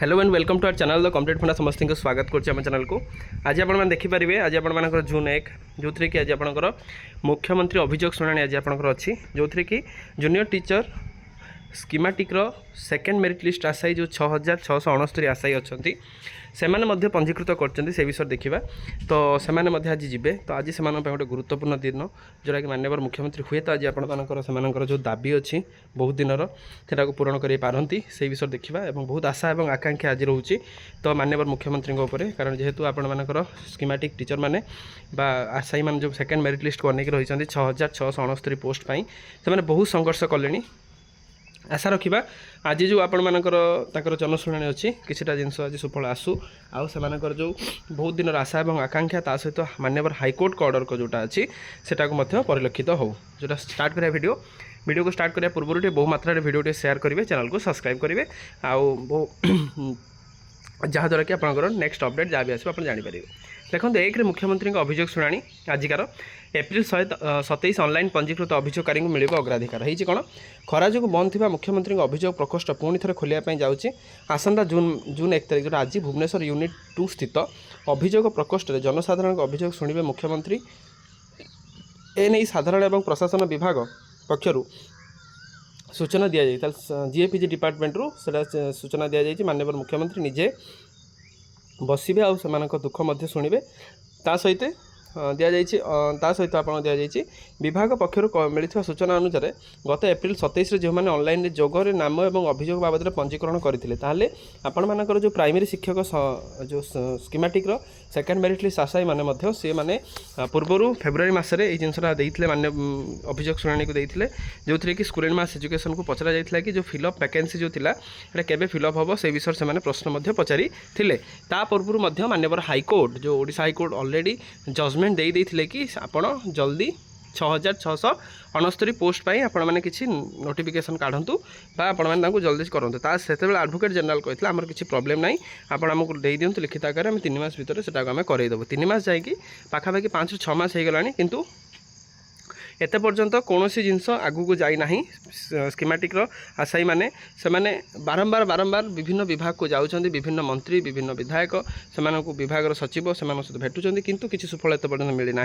Hello and welcome to our channel the complete funda समस्त को स्वागत करुच्चे चैनल को। आज आप देखिपारे आज आप जून 1 जो थी कि आज आप मुख्यमंत्री अभियोग शुणाणी आज आपंकर अच्छी जो थी कि junior teacher schematic second merit list आशायी जो 6669 आशायी अच्छा से पंजीकृत कर विषय देखा तो से आज जीवे तो आज से गोटे गुरुत्वपूर्ण दिन जोटा कि माननीय मुख्यमंत्री हुए तो आज आपर जो दाबी अच्छी बहुत दिन से पूरण कर पारती से विषय देखा और बहुत आशा और आकांक्षा आज रोचे तो माननीय मुख्यमंत्री कारण जेहेतु आपर स्कीमेटिक टीचर मैंने आशायी मान जो सेकेंड मेरिट लिस्ट को अनेक रही 6669 पोस्ट पाई से बहुत संघर्ष कले आशा रखा आज जो आपर जनशुणी अच्छी किसीटा जिनस आज सुफल आसू आउ से जो बहुत दिन आशा और आकांक्षा ता सहित माननीय हाईकोर्ट को ऑर्डर को जोटा अच्छी सेटा को परिलक्षित हो जोटा स्टार्ट करा वीडियो को स्टार्ट करा पूर्व बहु मात्रा वीडियो शेयर करेंगे चैनल को सब्सक्राइब करेंगे आउ जहाँद्वारा कि आपंकर नेक्स्ट अपडेट जहाँ भी आसो आप जानीपर देखो एक मुख्यमंत्री अभियोग शुणाणी आजिकार एप्रिल 27 ऑनलाइन पंजीकृत अभियोगकारी को मिल अग्राधिकार होती कौन खरा जो बंद थी मुख्यमंत्री अभियोग प्रकोष्ठ पुणी थे खोलिया जाऊँगी आसंता जून 1 तारिख जो आज भुवनेश्वर यूनिट 2 स्थित अभियोग प्रकोष्ठ में जनसाधारण मुख्यमंत्री शुणिबे मुख्यमंत्री एने साधारण एवं प्रशासन विभाग पक्षर सूचना दि जाए जीएपीजी डिपार्टमेंट रू सूचना दि जाए माननीय मुख्यमंत्री निजे बसवे आउ से दुख शुणिबे ता सहित ता सहित आप दि विभाग पक्षर मिलता सूचना अनुसार गत एप्रिल 27 जो मैंने ऑनलाइन जोगरे नाम और अभियोग बाबद में पंजीकरण करते आपण जो प्राइमरी शिक्षक जो स्कीमेटिक्र सेकेंड मेरिट लिस्ट आशायी मैंने सी मैंने पूर्वर फेब्रुआरी मसरे ये जिनसा मान्य अभियोग शुणाणी को देते जो थी कि स्कूल एंड मास एजुकेशन को पचरा जाता कि जो फिलअप वैकेंसी जो थिला केबे फिलअप हम से विषय से प्रश्न पचारि ता पूर्व मान्यवर हाईकोर्ट जो ओडिशा हाईकोर्ट ऑलरेडी जजमेंट दे कि आपण जल्दी 6669 पोस्ट पाई आपण मैंने किसी नोटिफिकेशन काढ़ू आपण जल्दी करूँ से एडवोकेट जनरल कहते आमर किसी प्रोब्लेम ना आपण आमको दे दिंतु लिखित आकार आम 3 मास भितर से करदेबू 3 मास जाकि पाखापाखि 5 ରୁ 6 मास हो गलानी किंतु एत पर्यंत कौन सी जिनस आगू जाना स्कीमेटिक्र आशायी मैंने से बारंबार बारंबार विभिन्न विभाग को जाऊँच विभिन्न मंत्री विभिन्न विधायक से विभाग सचिव से सहित भेटुंट किंतु किसी सुफल एत पर्यंत मिलना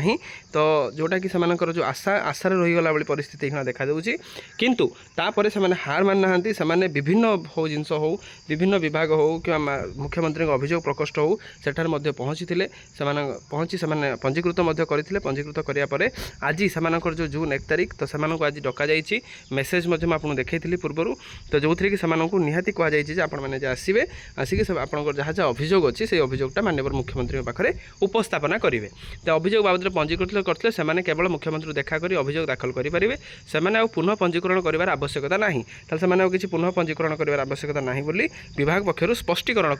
तो जोटा कि जो आशा आशार रहीगला भाई परिस्थिति देखा दूसरी किंतु तापर से हार मान ना से विभिन्न हो जिनस हो विभिन्न विभाग हो कि मुख्यमंत्री अभियोग प्रकोष्ठ हो सेठार पहुँची पहुँची से पंजीकृत करते पंजीकृत करापर आज से जून 1 तारिख तो से आज डका जाइए मेसेज आपको देखी पूर्वर तो जो थी कि निहाती कहुई आपने आसवे आसिक आप जहाँ जहाँ अभियोग अच्छी से अभियोगटा माननीय मुख्यमंत्री पाखे उपस्थापना करेंगे तो अभियोग बाबद पंजीकृत करते हैं केवल मुख्यमंत्री देखा कर अभियोग दाखल करेंगे से पुनः पंजीकरण कर आवश्यकता ना से किसी पुनः पंजीकरण कर आवश्यकता ना बोली विभाग पक्षर स्पष्टीकरण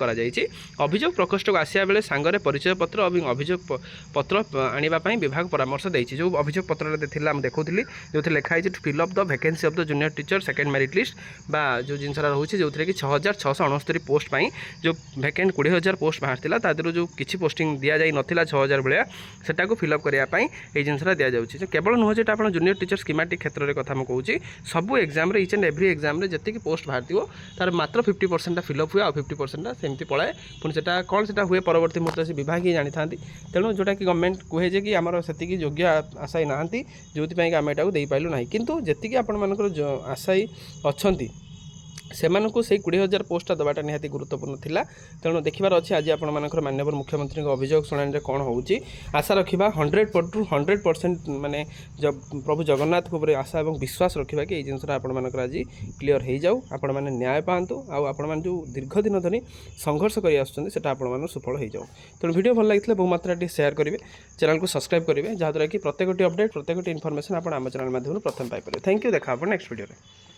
अभियोग प्रकोष्ठ को आसा बेले सांगरे परिचय पत्र और अभियोग पत्र आने विभाग परामर्श देती जो अभियोग पत्र देखुली जो लिखाई fill up the vacancy of the junior teacher second merit list बा जो जिनसा रोचे जो थी कि 6669 पोस्ट पाई जो वैकेंट 20,000 पोस्ट बाहर तादर जो किसी पोस्टिंग दि जाई नथिला 6,000 भाया सेटा को फिलअप करने ये जिनसा दि जाऊँगी केवल नुह जो आप जूनियर टीचर स्कीमेटिक क्षेत्र में कथा मुझे सबू exam each and every exam जी पोस्ट बाहर तार मात्र 50% फिलअप हुए आ 50% सेमती पलाए पुणी से कौन से हुए परवर्ती मुहूर्त से विभाग ही जानी था तेणु जोटा कि गवर्नमेंट कहे कि आमर से योग्य आशायी ना जो आम यहाँ दे पाइलु ना किंतु जी आपण आशायी अच्छा से 20,000 पोस्टा दबाटा निहाती गुरुत्वपूर्ण थिला तेणु देखिबार अच्छे आज आपण माननीय मुख्यमंत्री अभियोग शुणाणी कौन होउची आशा रखा 100% माने जब प्रभु जगन्नाथ को आशा और विश्वास रखा कि जिनसा आप आज क्लीयर हो जाऊ आपण मैंने न्याय पातु आपण जो दीर्घ दिन धरी संघर्ष कर आपण सुफल हो जाऊ तेणु वीडियो भल लगी बहु मात्रा शेयर करेंगे चैनल को सब्सक्राइब करेंगे जहाँद्वारा कि प्रत्येक अपडेट प्रत्येक इनफर्मेशन आप आम चैनल माध्यम प्रथम पाइपर थैंक यू देखा नेक्स्ट वीडियो।